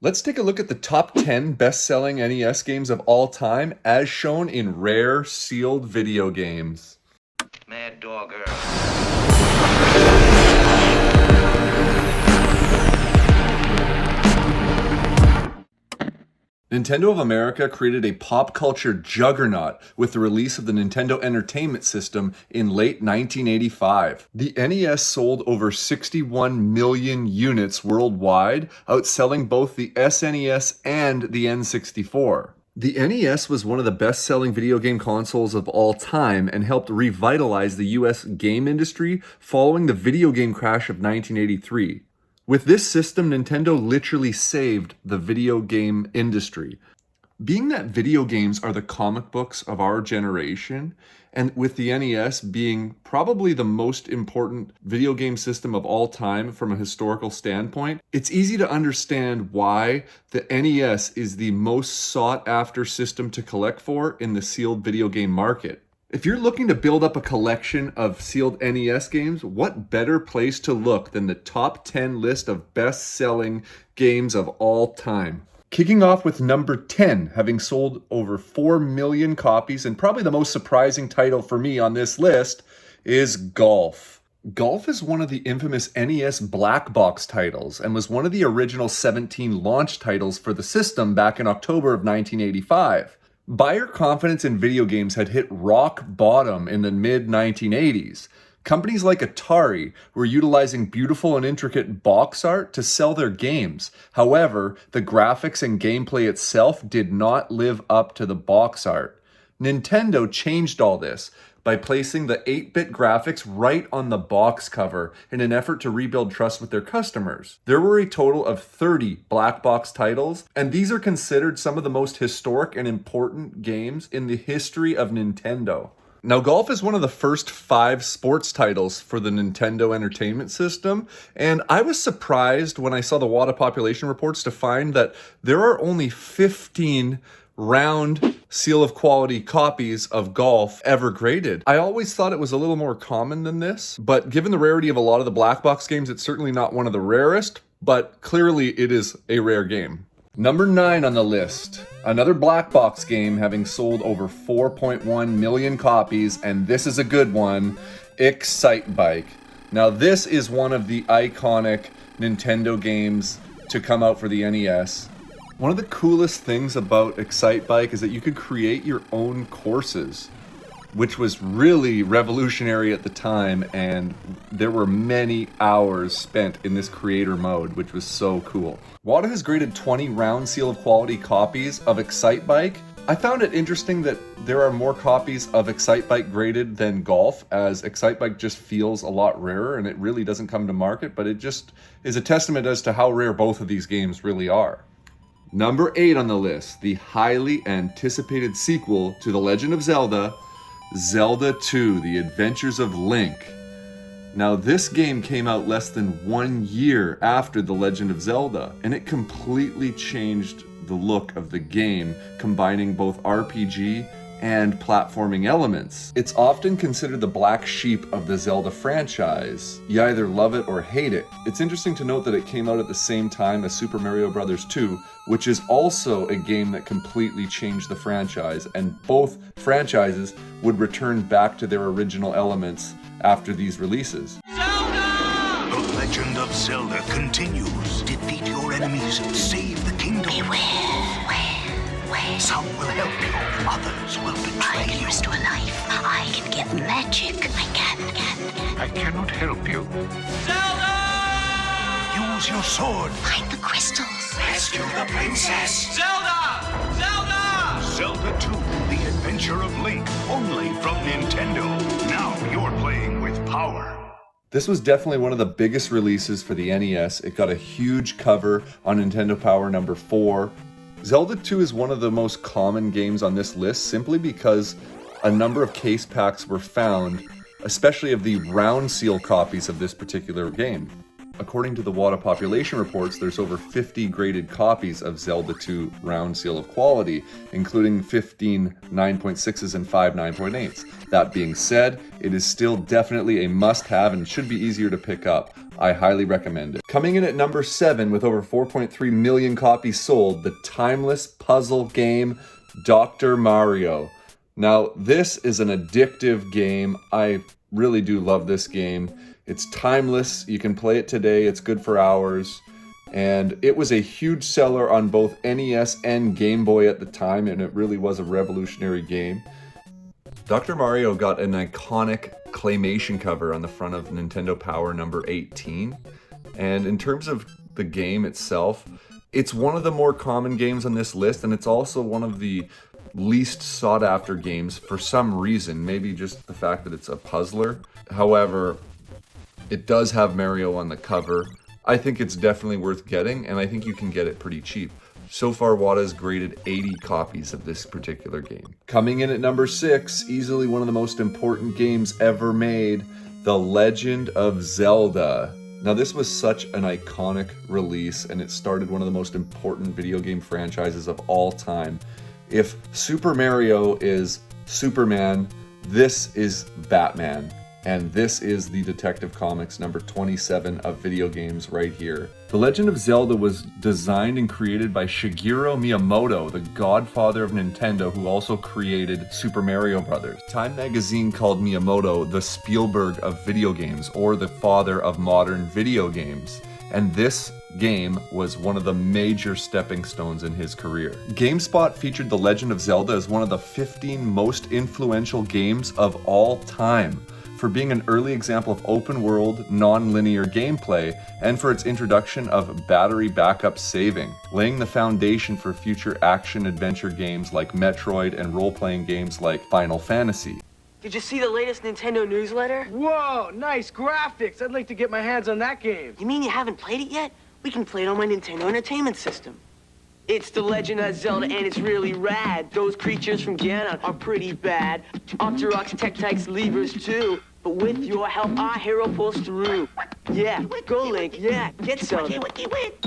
Let's take a look at the top 10 best-selling NES games of all time as shown in rare sealed video games. Mad Dogger. Nintendo of America created a pop culture juggernaut with the release of the Nintendo Entertainment System in late 1985. The NES sold over 61 million units worldwide, outselling both the SNES and the N64. The NES was one of the best-selling video game consoles of all time and helped revitalize the US game industry following the video game crash of 1983. With this system, Nintendo literally saved the video game industry. Being that video games are the comic books of our generation, and with the NES being probably the most important video game system of all time from a historical standpoint, it's easy to understand why the NES is the most sought-after system to collect for in the sealed video game market. If you're looking to build up a collection of sealed NES games, what better place to look than the top 10 list of best-selling games of all time? Kicking off with number 10, having sold over 4 million copies, and probably the most surprising title for me on this list is Golf. Golf is one of the infamous NES black box titles and was one of the original 17 launch titles for the system back in October of 1985. Buyer confidence in video games had hit rock bottom in the mid-1980s. Companies like Atari were utilizing beautiful and intricate box art to sell their games. However, the graphics and gameplay itself did not live up to the box art. Nintendo changed all this by placing the 8-bit graphics right on the box cover in an effort to rebuild trust with their customers. There were a total of 30 black box titles, and these are considered some of the most historic and important games in the history of Nintendo. Now, Golf is one of the first 5 sports titles for the Nintendo Entertainment System, and I was surprised when I saw the WATA population reports to find that there are only 15 round seal of quality copies of Golf ever graded. I always thought it was a little more common than this, but given the rarity of a lot of the black box games, it's certainly not one of the rarest, but clearly it is a rare game. Number 9 on the list, another black box game having sold over 4.1 million copies, and this is a good one, Excitebike. Now this is one of the iconic Nintendo games to come out for the NES. One of the coolest things about Excitebike is that you could create your own courses, which was really revolutionary at the time, and there were many hours spent in this creator mode, which was so cool. WATA has graded 20 round seal of quality copies of Excitebike. I found it interesting that there are more copies of Excitebike graded than Golf, as Excitebike just feels a lot rarer and it really doesn't come to market, but it just is a testament as to how rare both of these games really are. Number 8 on the list, the highly anticipated sequel to The Legend of Zelda, Zelda 2, The Adventures of Link. Now this game came out less than 1 year after The Legend of Zelda, and it completely changed the look of the game, combining both RPG and platforming elements. It's often considered the black sheep of the Zelda franchise. You either love it or hate it. It's interesting to note that it came out at the same time as Super Mario Bros. 2, which is also a game that completely changed the franchise, and both franchises would return back to their original elements after these releases. Zelda! The Legend of Zelda continues. Defeat your enemies and save the kingdom. Beware. Some will help you, others will betray I can you. restore life. I can give magic. I can. I cannot help you. Zelda! Use your sword. Find the crystals. Rescue the princess. Zelda! Zelda! Zelda 2, The Adventure of Link, only from Nintendo. Now you're playing with power. This was definitely one of the biggest releases for the NES. It got a huge cover on Nintendo Power number 4. Zelda 2 is one of the most common games on this list simply because a number of case packs were found, especially of the round seal copies of this particular game. According to the WATA population reports, there's over 50 graded copies of Zelda 2 round seal of quality, including 15 9.6s and 5 9.8s. That being said, it is still definitely a must-have and should be easier to pick up. I highly recommend it. Coming in at number 7 with over 4.3 million copies sold, the timeless puzzle game Dr. Mario. Now, this is an addictive game. I really do love this game. It's timeless. You can play it today. It's good for hours. And it was a huge seller on both NES and Game Boy at the time, and it really was a revolutionary game. Dr. Mario got an iconic claymation cover on the front of Nintendo Power number 18. And in terms of the game itself, it's one of the more common games on this list, and it's also one of the least sought after games for some reason, maybe just the fact that it's a puzzler. However, it does have Mario on the cover. I think it's definitely worth getting, and I think you can get it pretty cheap. So far, WATA has graded 80 copies of this particular game. Coming in at number 6, easily one of the most important games ever made, The Legend of Zelda. Now, this was such an iconic release, and it started one of the most important video game franchises of all time. If Super Mario is Superman, this is Batman. And this is the Detective Comics number 27 of video games right here. The Legend of Zelda was designed and created by Shigeru Miyamoto, the godfather of Nintendo, who also created Super Mario Bros. Time magazine called Miyamoto the Spielberg of video games, or the father of modern video games. And this game was one of the major stepping stones in his career. GameSpot featured The Legend of Zelda as one of the 15 most influential games of all time, for being an early example of open-world, non-linear gameplay, and for its introduction of battery backup saving, laying the foundation for future action-adventure games like Metroid and role-playing games like Final Fantasy. Did you see the latest Nintendo newsletter? Whoa, nice graphics. I'd like to get my hands on that game. You mean you haven't played it yet? We can play it on my Nintendo Entertainment System. It's The Legend of Zelda, and it's really rad. Those creatures from Ganon are pretty bad. Octoroks, Tektites, Levers, too. But with your help, our hero pulls through. Yeah, go Link, yeah, get Zelda.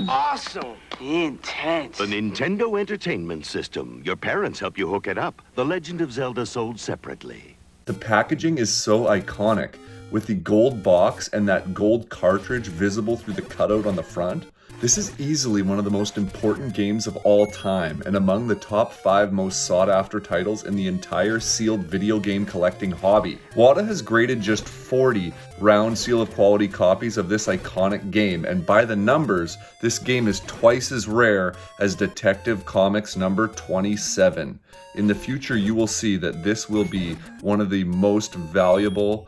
Awesome. Intense. The Nintendo Entertainment System. Your parents help you hook it up. The Legend of Zelda sold separately. The packaging is so iconic, with the gold box and that gold cartridge visible through the cutout on the front. This is easily one of the most important games of all time, and among the top 5 most sought after titles in the entire sealed video game collecting hobby. WATA has graded just 40 round seal of quality copies of this iconic game, and by the numbers, this game is twice as rare as Detective Comics number 27. In the future, you will see that this will be one of the most valuable,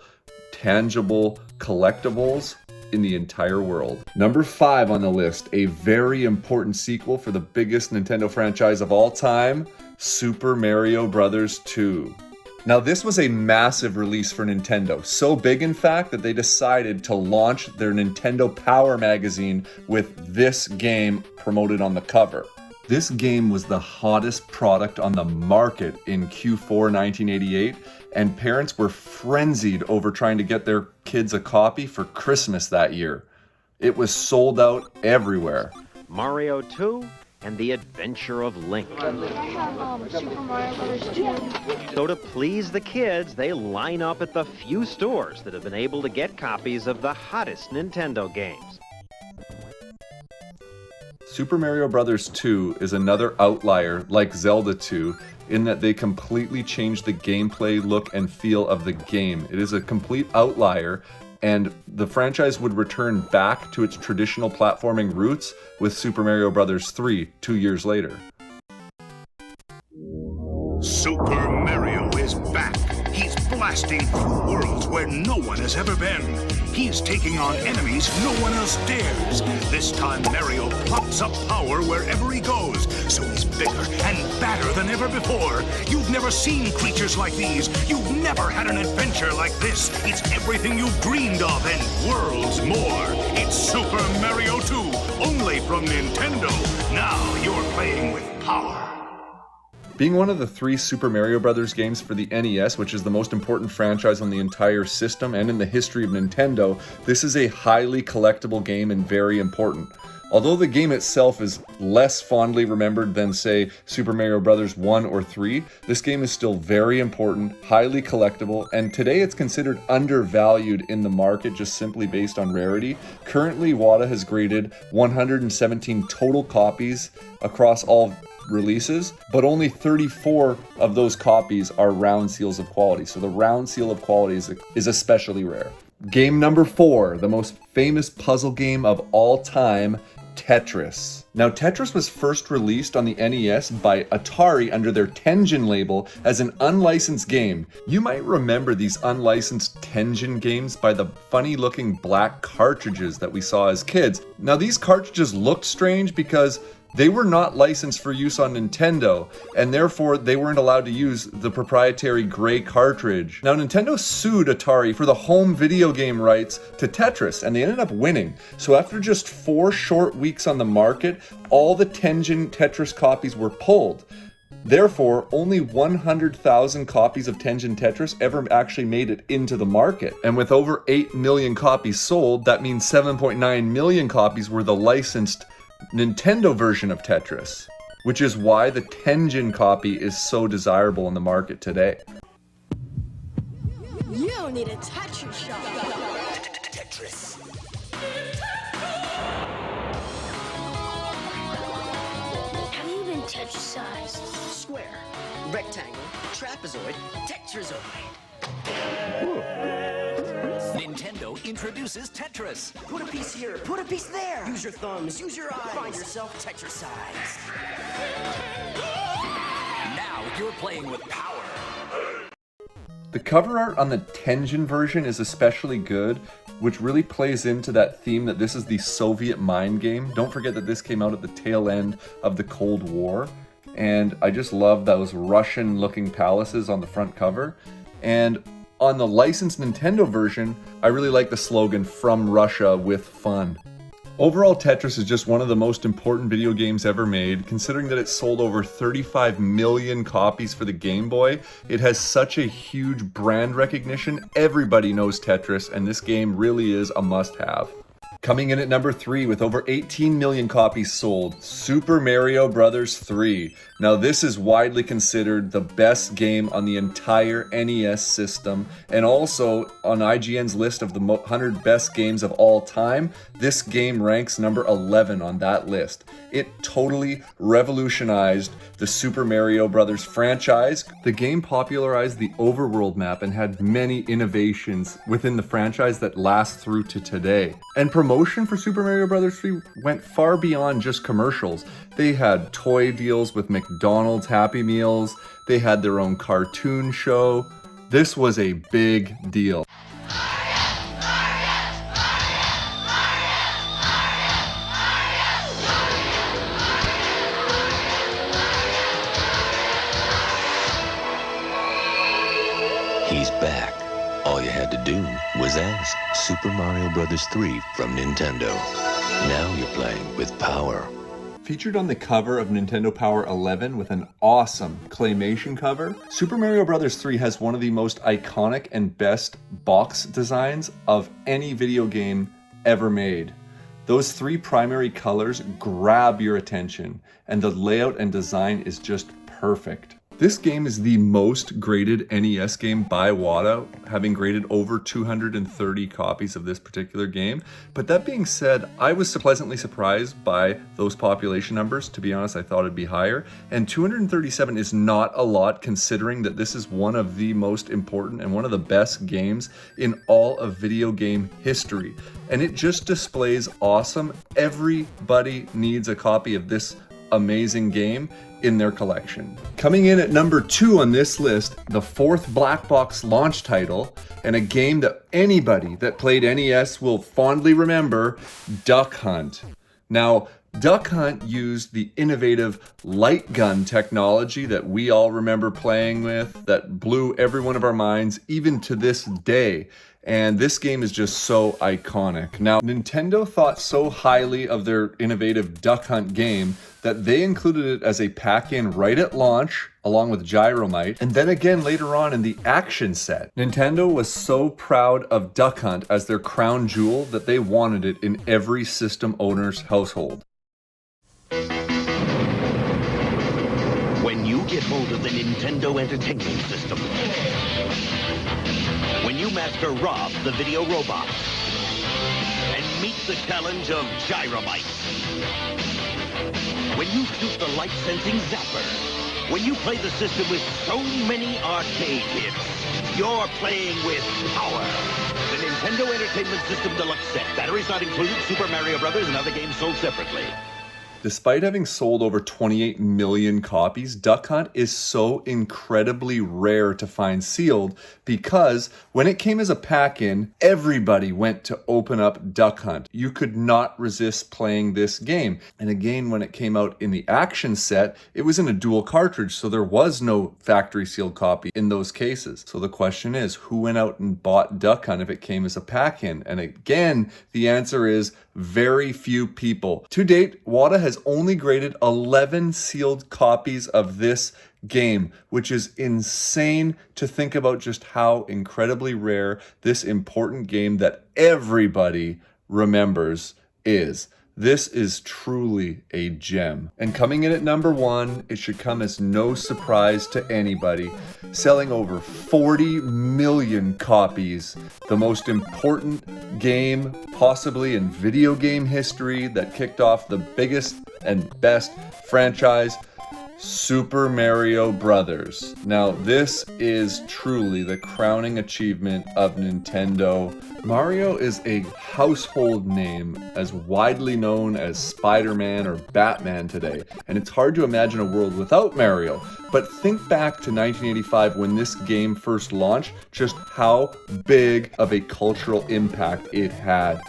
tangible collectibles in the entire world. Number 5 on the list, a very important sequel for the biggest Nintendo franchise of all time, Super Mario Bros. 2. Now, this was a massive release for Nintendo, so big in fact that they decided to launch their Nintendo Power magazine with this game promoted on the cover. This game was the hottest product on the market in Q4 1988, and parents were frenzied over trying to get their kids a copy for Christmas that year. It was sold out everywhere. Mario 2 and the Adventure of Link. So to please the kids, they line up at the few stores that have been able to get copies of the hottest Nintendo games. Super Mario Bros. 2 is another outlier like Zelda 2 in that they completely changed the gameplay, look, and feel of the game. It is a complete outlier, and the franchise would return back to its traditional platforming roots with Super Mario Bros. 3 2 years later. Super Mario is back. He's blasting through worlds where no one has ever been. He's taking on enemies no one else dares. This time Mario pumps up power wherever he goes, so he's bigger and badder than ever before. You've never seen creatures like these. You've never had an adventure like this. It's everything you've dreamed of and worlds more. It's Super Mario 2, only from Nintendo. Now you're playing with power. Being one of the 3 Super Mario Bros. Games for the NES, which is the most important franchise on the entire system and in the history of Nintendo, this is a highly collectible game and very important. Although the game itself is less fondly remembered than, say, Super Mario Bros. 1 or 3, this game is still very important, highly collectible, and today it's considered undervalued in the market just simply based on rarity. Currently, WATA has graded 117 total copies across all releases, but only 34 of those copies are round seals of quality. So the round seal of quality is especially rare. Game number 4, the most famous puzzle game of all time, Tetris. Now, Tetris was first released on the NES by Atari under their Tengen label as an unlicensed game. You might remember these unlicensed Tengen games by the funny-looking black cartridges that we saw as kids. Now, these cartridges looked strange because they were not licensed for use on Nintendo, and therefore they weren't allowed to use the proprietary gray cartridge. Now, Nintendo sued Atari for the home video game rights to Tetris, and they ended up winning. So after just 4 short weeks on the market, all the Tengen Tetris copies were pulled. Therefore, only 100,000 copies of Tengen Tetris ever actually made it into the market. And with over 8 million copies sold, that means 7.9 million copies were the licensed Nintendo version of Tetris, which is why the Tengen copy is so desirable in the market today. You need a Tetris shot. Tetris. Have you been Tetrisized? Square, rectangle, trapezoid, tetrazoid. Nintendo introduces Tetris. Put a piece here, put a piece there. Use your thumbs, use your eyes. Find yourself Tetrisized. Now you're playing with power. The cover art on the Tengen version is especially good, which really plays into that theme that this is the Soviet mind game. Don't forget that this came out at the tail end of the Cold War, and I just love those Russian-looking palaces on the front cover. And on the licensed Nintendo version, I really like the slogan, "From Russia with Fun." Overall, Tetris is just one of the most important video games ever made. Considering that it sold over 35 million copies for the Game Boy, it has such a huge brand recognition. Everybody knows Tetris, and this game really is a must-have. Coming in at number 3 with over 18 million copies sold, Super Mario Bros. 3. Now this is widely considered the best game on the entire NES system, and also on IGN's list of the 100 best games of all time, this game ranks number 11 on that list. It totally revolutionized the Super Mario Bros. Franchise. The game popularized the overworld map and had many innovations within the franchise that last through to today. And promotion for Super Mario Bros. 3 went far beyond just commercials. They had toy deals with McDonald's Happy Meals. They had their own cartoon show. This was a big deal. He's back. All you had to do was ask. Super Mario Bros. 3 from Nintendo. Now you're playing with power. Featured on the cover of Nintendo Power 11 with an awesome claymation cover, Super Mario Bros. 3 has one of the most iconic and best box designs of any video game ever made. Those 3 primary colors grab your attention, and the layout and design is just perfect. This game is the most graded NES game by WATA, having graded over 230 copies of this particular game. But that being said, I was pleasantly surprised by those population numbers. To be honest, I thought it'd be higher. And 237 is not a lot considering that this is one of the most important and one of the best games in all of video game history. And it just displays awesome. Everybody needs a copy of this amazing game in their collection. Coming in at number 2 on this list, the 4th black box launch title, and a game that anybody that played NES will fondly remember, Duck Hunt. Now, Duck Hunt used the innovative light gun technology that we all remember playing with, that blew every one of our minds, even to this day. And this game is just so iconic. Now, Nintendo thought so highly of their innovative Duck Hunt game that they included it as a pack-in right at launch, along with Gyromite, and then again later on in the action set. Nintendo was so proud of Duck Hunt as their crown jewel that they wanted it in every system owner's household. When you get hold of the Nintendo Entertainment System, when you master Rob, the video robot, and meet the challenge of Gyromite, when you shoot the light-sensing zapper, when you play the system with so many arcade hits, you're playing with power. The Nintendo Entertainment System Deluxe Set. Batteries not included, Super Mario Brothers, and other games sold separately. Despite having sold over 28 million copies, Duck Hunt is so incredibly rare to find sealed because when it came as a pack-in, everybody went to open up Duck Hunt. You could not resist playing this game. And again, when it came out in the action set, it was in a dual cartridge, so there was no factory sealed copy in those cases. So the question is, who went out and bought Duck Hunt if it came as a pack-in? And again, the answer is very few people. To date, WATA has only graded 11 sealed copies of this game, which is insane to think about just how incredibly rare this important game that everybody remembers is. This is truly a gem. And coming in at number 1, it should come as no surprise to anybody. Selling over 40 million copies, the most important game possibly in video game history that kicked off the biggest and best franchise, Super Mario Brothers. Now, this is truly the crowning achievement of Nintendo. Mario is a household name, as widely known as Spider-Man or Batman today, and it's hard to imagine a world without Mario. But think back to 1985 when this game first launched, just how big of a cultural impact it had.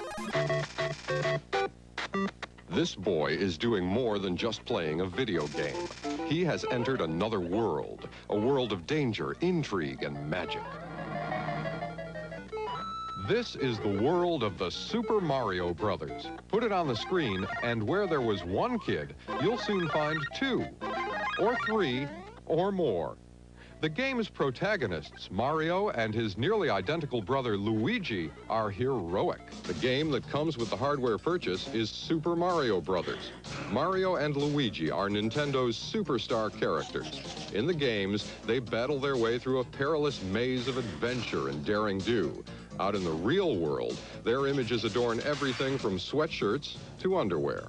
This boy is doing more than just playing a video game. He has entered another world, a world of danger, intrigue, and magic. This is the world of the Super Mario Brothers. Put it on the screen, and where there was one kid, you'll soon find 2, or 3, or more. The game's protagonists, Mario and his nearly identical brother Luigi, are heroic. The game that comes with the hardware purchase is Super Mario Brothers. Mario and Luigi are Nintendo's superstar characters. In the games, they battle their way through a perilous maze of adventure and daring do. Out in the real world, their images adorn everything from sweatshirts to underwear.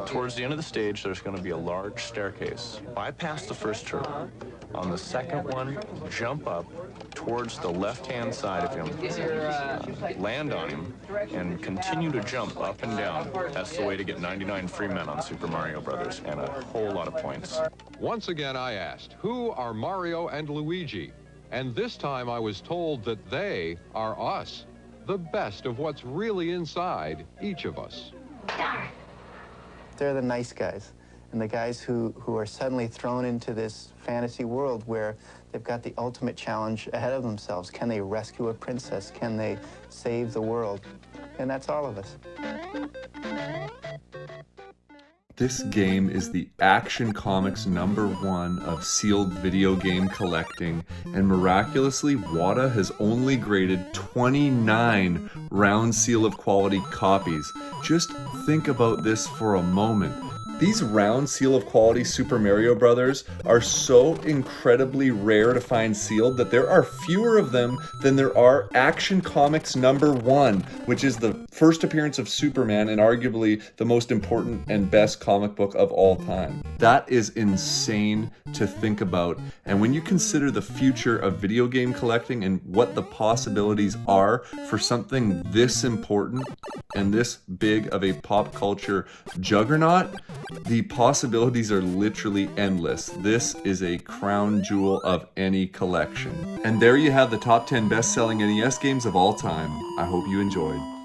Towards the end of the stage, there's going to be a large staircase. Bypass the first hurdle. On the second one, jump up towards the left-hand side of him, land on him, and continue to jump up and down. That's the way to get 99 free men on Super Mario Brothers, and a whole lot of points. Once again, I asked, who are Mario and Luigi? And this time I was told that they are us, the best of what's really inside each of us. They're the nice guys, and the guys who are suddenly thrown into this fantasy world where they've got the ultimate challenge ahead of themselves. Can they rescue a princess? Can they save the world? And that's all of us. This game is the Action Comics #1 of sealed video game collecting, and miraculously, WATA has only graded 29 round seal of quality copies. Just think about this for a moment. These round seal of quality Super Mario Brothers are so incredibly rare to find sealed that there are fewer of them than there are Action Comics #1, which is the first appearance of Superman and arguably the most important and best comic book of all time. That is insane to think about. And when you consider the future of video game collecting and what the possibilities are for something this important and this big of a pop culture juggernaut, the possibilities are literally endless. This is a crown jewel of any collection. And there you have the top 10 best-selling NES games of all time. I hope you enjoyed.